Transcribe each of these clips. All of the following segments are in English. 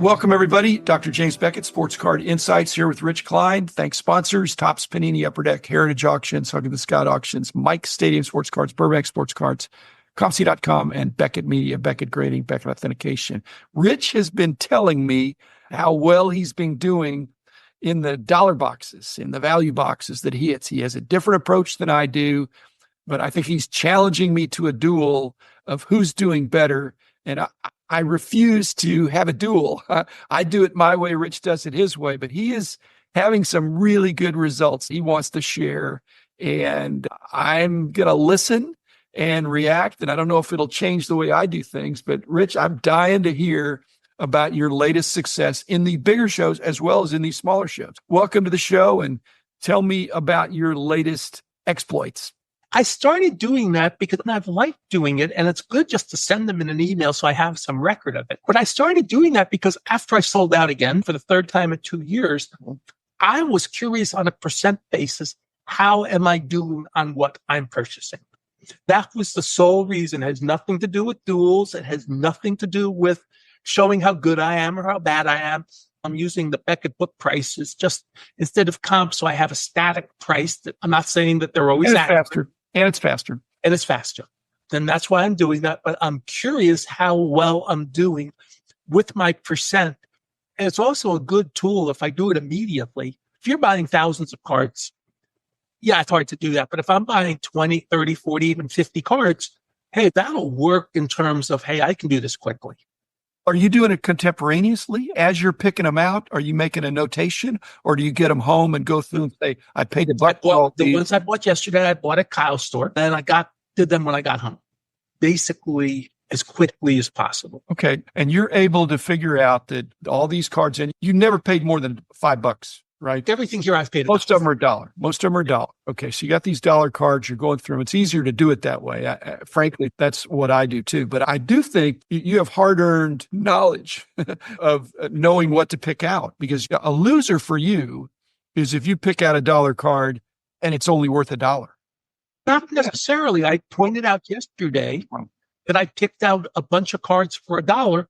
Welcome, everybody. Dr. James Beckett, Sports Card Insights here with Rich Klein. Thanks, sponsors, Topps, Panini, Upper Deck, Heritage Auctions, Hug of the Scout Auctions, Mike's Stadium Sports Cards, Burbank Sports Cards, ComC.com, and Beckett Media, Beckett Grading, Beckett Authentication. Rich has been telling me how well he's been doing in the dollar boxes, in the value boxes that he hits. He has a different approach than I do, but I think he's challenging me to a duel of who's doing better. And I refuse to have a duel. I do it my way. Rich does it his way, but he is having some really good results he wants to share. And I'm going to listen and react. And I don't know if it'll change the way I do things, but Rich, I'm dying to hear about your latest success in the bigger shows as well as in these smaller shows. Welcome to the show and tell me about your latest exploits. I started doing that because I've liked doing it, and it's good just to send them in an email so I have some record of it. But I started doing that because after I sold out again for the third time in 2 years, I was curious on a percent basis, how am I doing on what I'm purchasing? That was the sole reason. It has nothing to do with duels. It has nothing to do with showing how good I am or how bad I am. I'm using the Beckett book prices just instead of comp, so I have a static price. That I'm not saying that they're always faster. And it's faster. And it's faster. Then that's why I'm doing that. But I'm curious how well I'm doing with my percent. And it's also a good tool if I do it immediately. If you're buying thousands of cards, yeah, it's hard to do that. But if I'm buying 20, 30, 40, even 50 cards, hey, that'll work in terms of, hey, I can do this quickly. Are you doing it contemporaneously as you're picking them out? Are you making a notation, or do you get them home and go through and say, I paid a buck? The ones I bought yesterday, I bought at Kyle's store, and I did them when I got home, basically as quickly as possible. Okay. And you're able to figure out that all these cards, and you never paid more than $5, right? Everything here I've paid. Most of them are $1. Most of them are $1. Okay. So you got these dollar cards, you're going through them. It's easier to do it that way. Frankly, that's what I do too. But I do think you have hard-earned knowledge of knowing what to pick out, because a loser for you is if you pick out a dollar card and it's only worth $1. Not necessarily. I pointed out yesterday that I picked out a bunch of cards for $1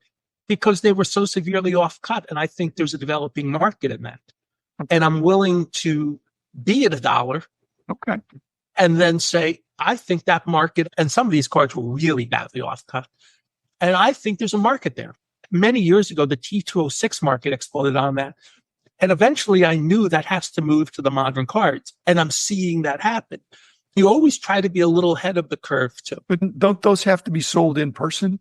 because they were so severely off cut. And I think there's a developing market in that. And I'm willing to be at $1. Okay. And then say, I think that market, and some of these cards were really badly off cut. And I think there's a market there. Many years ago, the T206 market exploded on that. And eventually I knew that has to move to the modern cards. And I'm seeing that happen. You always try to be a little ahead of the curve too. But don't those have to be sold in person?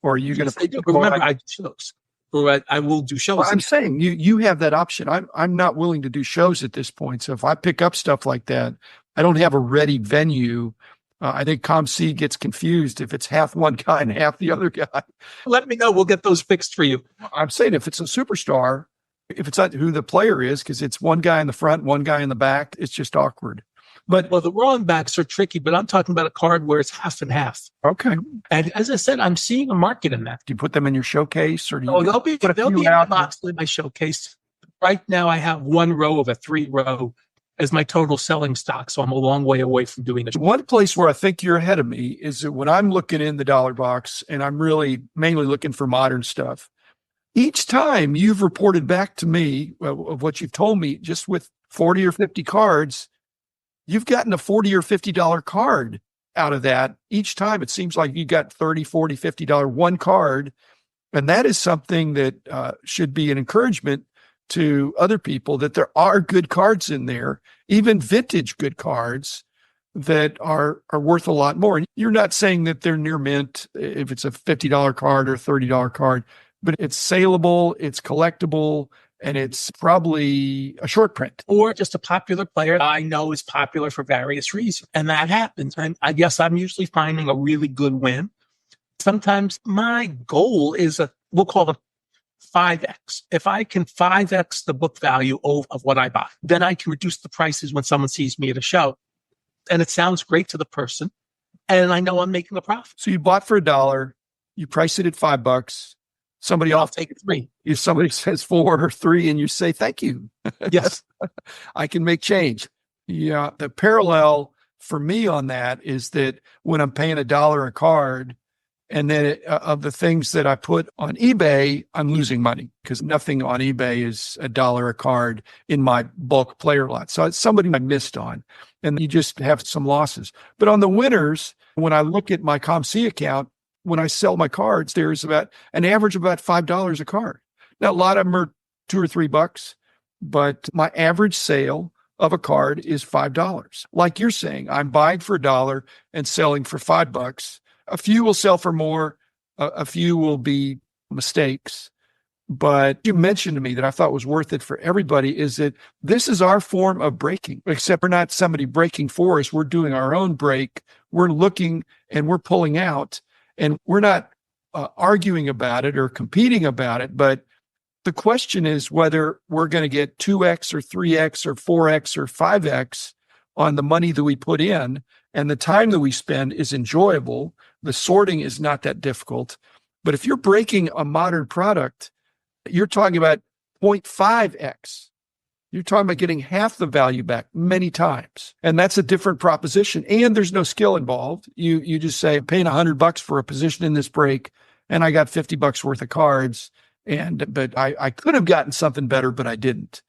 Or are you going to remember? I do shows, or I will do shows. Well, I'm saying you have that option. I'm not willing to do shows at this point. So if I pick up stuff like that, I don't have a ready venue. I think ComC gets confused if it's half one guy and half the other guy. Let me know. We'll get those fixed for you. I'm saying if it's a superstar, if it's not who the player is, because it's one guy in the front, one guy in the back, it's just awkward. But well, the wrong backs are tricky, but I'm talking about a card where it's half and half. Okay. And as I said, I'm seeing a market in that. Do you put them in your showcase, or do you? Oh, they'll be in the box in my showcase. Right now, I have one row of a 3-row as my total selling stock, so I'm a long way away from doing it. One place where I think you're ahead of me is that when I'm looking in the dollar box, and I'm really mainly looking for modern stuff, each time you've reported back to me of what you've told me, just with 40 or 50 cards, you've gotten a $40 or $50 card out of that. Each time it seems like you got $30, $40, $50 one card. And that is something that should be an encouragement to other people, that there are good cards in there, even vintage good cards that are worth a lot more. And you're not saying that they're near mint if it's a $50 card or $30 card, but it's saleable, it's collectible, and it's probably a short print. Or just a popular player I know is popular for various reasons. And that happens. And I guess I'm usually finding a really good win. Sometimes my goal is we'll call it 5X. If I can 5X the book value of what I buy, then I can reduce the prices when someone sees me at a show. And it sounds great to the person. And I know I'm making a profit. So you bought for $1, you price it at $5. Somebody I'll take 3. If somebody says 4 or 3 and you say, thank you. Yes. I can make change. Yeah. The parallel for me on that is that when I'm paying $1 a card, And then of the things that I put on eBay, I'm losing money because nothing on eBay is $1 a card in my bulk player lot. So it's somebody I missed on, and you just have some losses. But on the winners, when I look at my ComC account, when I sell my cards, there's about an average of about $5 a card. Now, a lot of them are $2 or $3, but my average sale of a card is $5. Like you're saying, I'm buying for $1 and selling for $5. A few will sell for more. A few will be mistakes. But you mentioned to me that I thought was worth it for everybody is that this is our form of breaking, except we're not somebody breaking for us. We're doing our own break. We're looking and we're pulling out, and we're not arguing about it or competing about it. But the question is whether we're going to get 2x or 3x or 4x or 5x on the money that we put in, and the time that we spend is enjoyable. The sorting is not that difficult. But if you're breaking a modern product, you're talking about 0.5x. You're talking about getting half the value back many times. And that's a different proposition. And there's no skill involved. You just say, I'm paying $100 for a position in this break, and I got $50 worth of cards. But I could have gotten something better, but I didn't.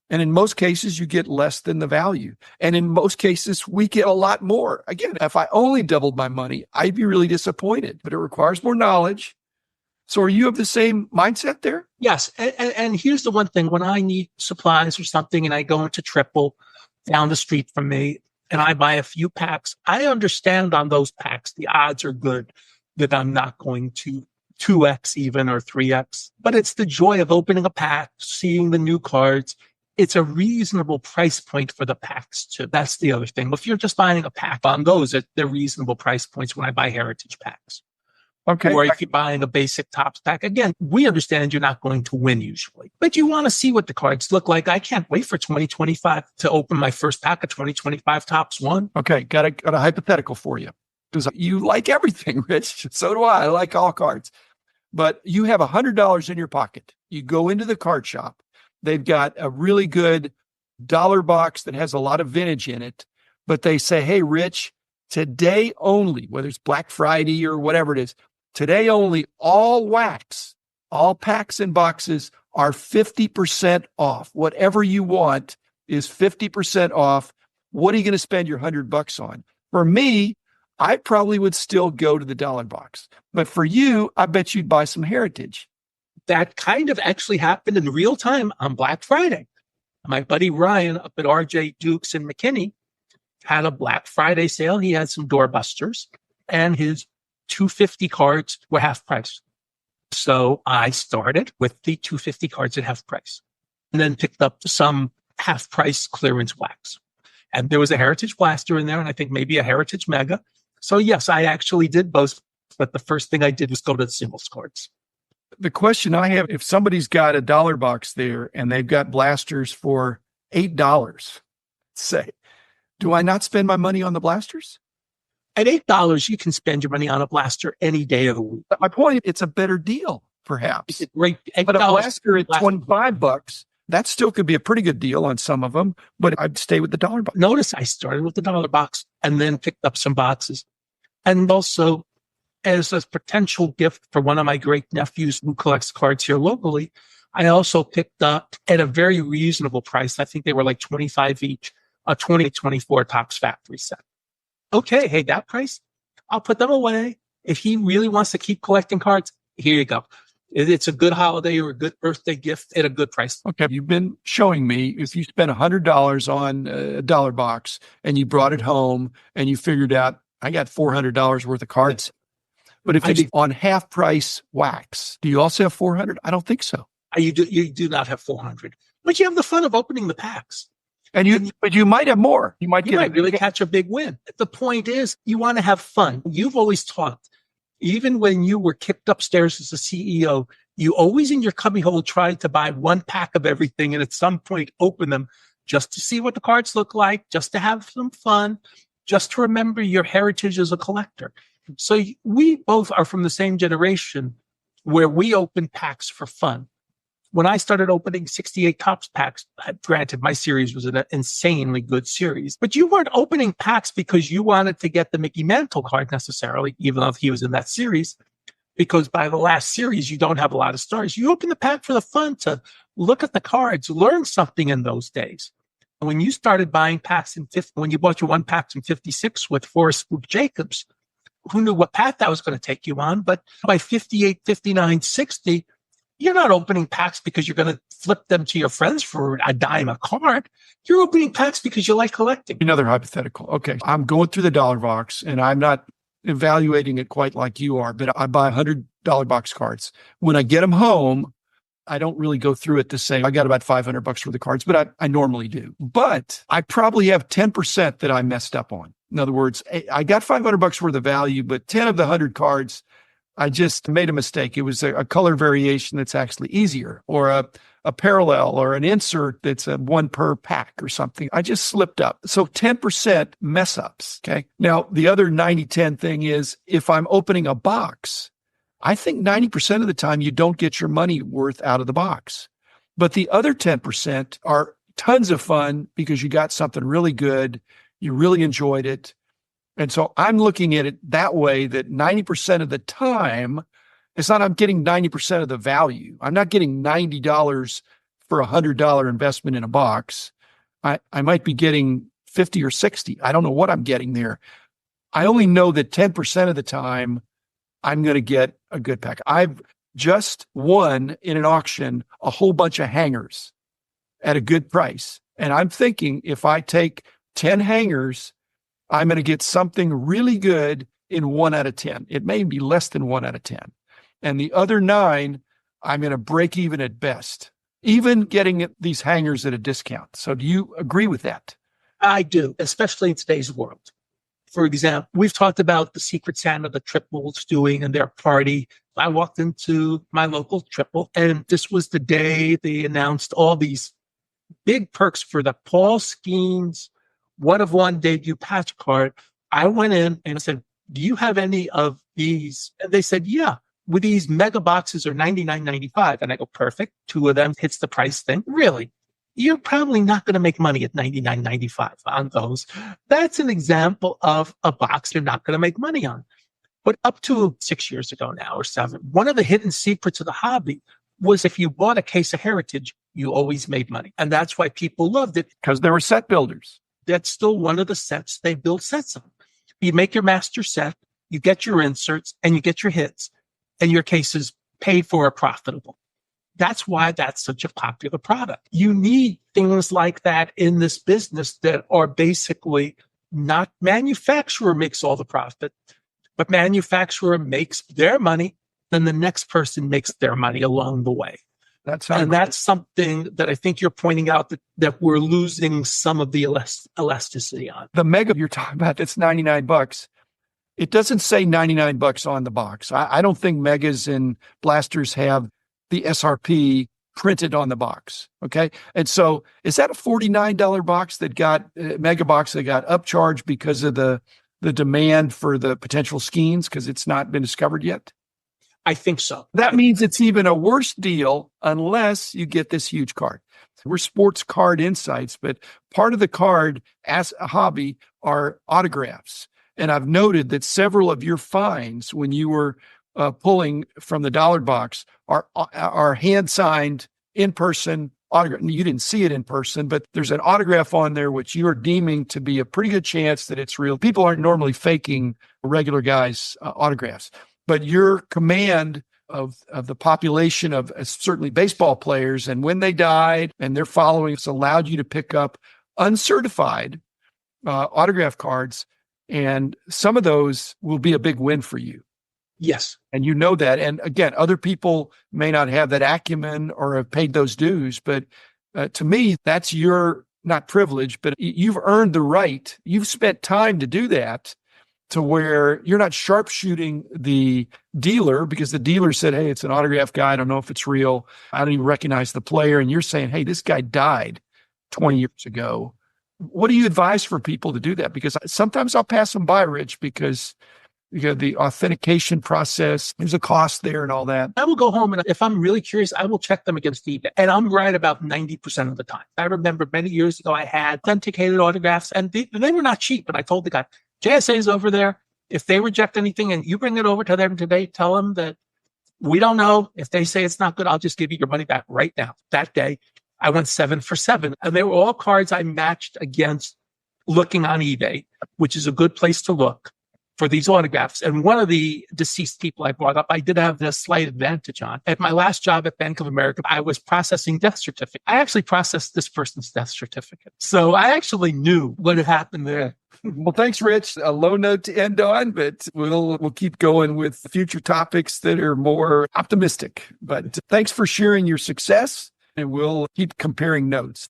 And in most cases, you get less than the value. And in most cases, we get a lot more. Again, if I only doubled my money, I'd be really disappointed, but it requires more knowledge. So are you of the same mindset there? Yes. And here's the one thing. When I need supplies or something and I go into Triple down the street from me and I buy a few packs, I understand on those packs, the odds are good that I'm not going to 2x even or 3x. But it's the joy of opening a pack, seeing the new cards. It's a reasonable price point for the packs too. That's the other thing. If you're just buying a pack on those, they're reasonable price points when I buy heritage packs. Okay. Or if you're buying a basic Topps pack, again, we understand you're not going to win usually, but you want to see what the cards look like. I can't wait for 2025 to open my first pack of 2025 Topps 1. Okay. Got a hypothetical for you because you like everything, Rich. So do I. I like all cards. But you have $100 in your pocket. You go into the card shop. They've got a really good dollar box that has a lot of vintage in it, but they say, hey, Rich, today only, whether it's Black Friday or whatever it is, today only, all wax, all packs and boxes are 50% off. Whatever you want is 50% off. What are you going to spend your $100 on? For me, I probably would still go to the dollar box. But for you, I bet you'd buy some heritage. That kind of actually happened in real time on Black Friday. My buddy Ryan up at RJ Dukes in McKinney had a Black Friday sale. He had some doorbusters and his 250 cards were half price. So I started with the 250 cards at half price and then picked up some half price clearance wax. And there was a Heritage Blaster in there and I think maybe a Heritage Mega. So yes, I actually did both. But the first thing I did was go to the singles cards. The question I have, if somebody's got a dollar box there and they've got blasters for $8, say, do I not spend my money on the blasters? At $8, you can spend your money on a blaster any day of the week. But my point, it's a better deal, perhaps. It's a great, but a blaster at $25, that still could be a pretty good deal on some of them, but I'd stay with the dollar box. Notice I started with the dollar box and then picked up some boxes. And also, as a potential gift for one of my great nephews who collects cards here locally, I also picked up at a very reasonable price. I think they were like $25 each, a 2024 Topps Factory set. Okay, hey, that price, I'll put them away. If he really wants to keep collecting cards, here you go. It's a good holiday or a good birthday gift at a good price. Okay, you've been showing me if you spent $100 on a dollar box and you brought it home and you figured out, I got $400 worth of cards. But if it's on half price wax, do you also have 400? I don't think so. You do not have 400, but you have the fun of opening the packs. But you might have more. You might really catch a big win. The point is, you want to have fun. You've always taught, even when you were kicked upstairs as a CEO, you always in your cubbyhole tried to buy one pack of everything and at some point open them just to see what the cards look like, just to have some fun, just to remember your heritage as a collector. So we both are from the same generation where we open packs for fun. When I started opening 68 Topps packs, granted, my series was an insanely good series, but you weren't opening packs because you wanted to get the Mickey Mantle card necessarily, even though he was in that series. because by the last series, you don't have a lot of stars. You open the pack for the fun to look at the cards, learn something in those days. And when you started buying packs when you bought your one packs in 56 with Forrest Spook Jacobs, who knew what path that was going to take you on? But by 58, 59, 60, you're not opening packs because you're going to flip them to your friends for a dime a card. You're opening packs because you like collecting. Another hypothetical. Okay. I'm going through the dollar box and I'm not evaluating it quite like you are, but I buy $100 box cards. When I get them home, I don't really go through it to say I got about $500 worth of cards, but I normally do. But I probably have 10% that I messed up on. In other words, I got $500 worth of value, but 10 of the 100 cards, I just made a mistake. It was a color variation that's actually easier, or a parallel, or an insert that's a one per pack or something. I just slipped up. So 10% mess ups. Okay. Now, the other 90-10 thing is if I'm opening a box, I think 90% of the time you don't get your money worth out of the box. But the other 10% are tons of fun because you got something really good. You really enjoyed it. And so I'm looking at it that way, that 90% of the time, it's not I'm getting 90% of the value. I'm not getting $90 for $100 investment in a box. I might be getting 50 or 60. I don't know what I'm getting there. I only know that 10% of the time I'm going to get a good pack. I've just won in an auction a whole bunch of hangers at a good price. And I'm thinking if I take 10 hangers, I'm going to get something really good in 1 out of 10. It may be less than 1 out of 10. And the other 9, I'm going to break even at best, even getting these hangers at a discount. So do you agree with that? I do, especially in today's world. For example, we've talked about the Secret Santa the Triples doing and their party. I walked into my local Triple, and this was the day they announced all these big perks for the Paul Skeens one of one debut patch card. I went in and I said, do you have any of these? And they said, yeah, with these mega boxes are $99.95. And I go, perfect. 2 of them hits the price thing. Really? You're probably not going to make money at $99.95 on those. That's an example of a box you're not going to make money on. But up to 6 years ago now, or 7, one of the hidden secrets of the hobby was if you bought a case of Heritage, you always made money. And that's why people loved it. Because there were set builders. That's still one of the sets they build sets on. You make your master set, you get your inserts, and you get your hits, and your case is paid for or profitable. That's why that's such a popular product. You need things like that in this business that are basically not manufacturer makes all the profit, but manufacturer makes their money, then the next person makes their money along the way. That's something that I think you're pointing out that we're losing some of the elasticity on. The mega you're talking about, that's $99. It doesn't say $99 on the box. I don't think megas and blasters have the SRP printed on the box. Okay. And so is that a $49 box that got mega box that got upcharged because of the demand for the potential skeins because it's not been discovered yet? I think so. That means it's even a worse deal unless you get this huge card. We're sports card insights, but part of the card as a hobby are autographs. And I've noted that several of your finds when you were pulling from the dollar box are hand-signed in-person autograph. You didn't see it in person, but there's an autograph on there which you are deeming to be a pretty good chance that it's real. People aren't normally faking regular guys' autographs. But your command of the population of certainly baseball players, and when they died and their followings allowed you to pick up uncertified autograph cards, and some of those will be a big win for you. Yes. And you know that. And again, other people may not have that acumen or have paid those dues, but to me, that's your, not privilege, but you've earned the right. You've spent time to do that, to where you're not sharpshooting the dealer because the dealer said, hey, it's an autograph guy. I don't know if it's real. I don't even recognize the player. And you're saying, hey, this guy died 20 years ago. What do you advise for people to do that? Because sometimes I'll pass them by, Rich, because the authentication process, there's a cost there and all that. I will go home, and if I'm really curious, I will check them against eBay. And I'm right about 90% of the time. I remember many years ago, I had authenticated autographs, and they were not cheap. But I told the guy, JSA's over there. If they reject anything and you bring it over to them today, tell them that We don't know. If they say it's not good, I'll just give you your money back right now. That day, I went 7 for 7. And they were all cards I matched against looking on eBay, which is a good place to look for these autographs. And one of the deceased people I brought up, I did have this slight advantage on. At my last job at Bank of America, I was processing death certificates. I actually processed this person's death certificate. So I actually knew what had happened there. Well, thanks, Rich. A low note to end on, but we'll keep going with future topics that are more optimistic. But thanks for sharing your success, and we'll keep comparing notes.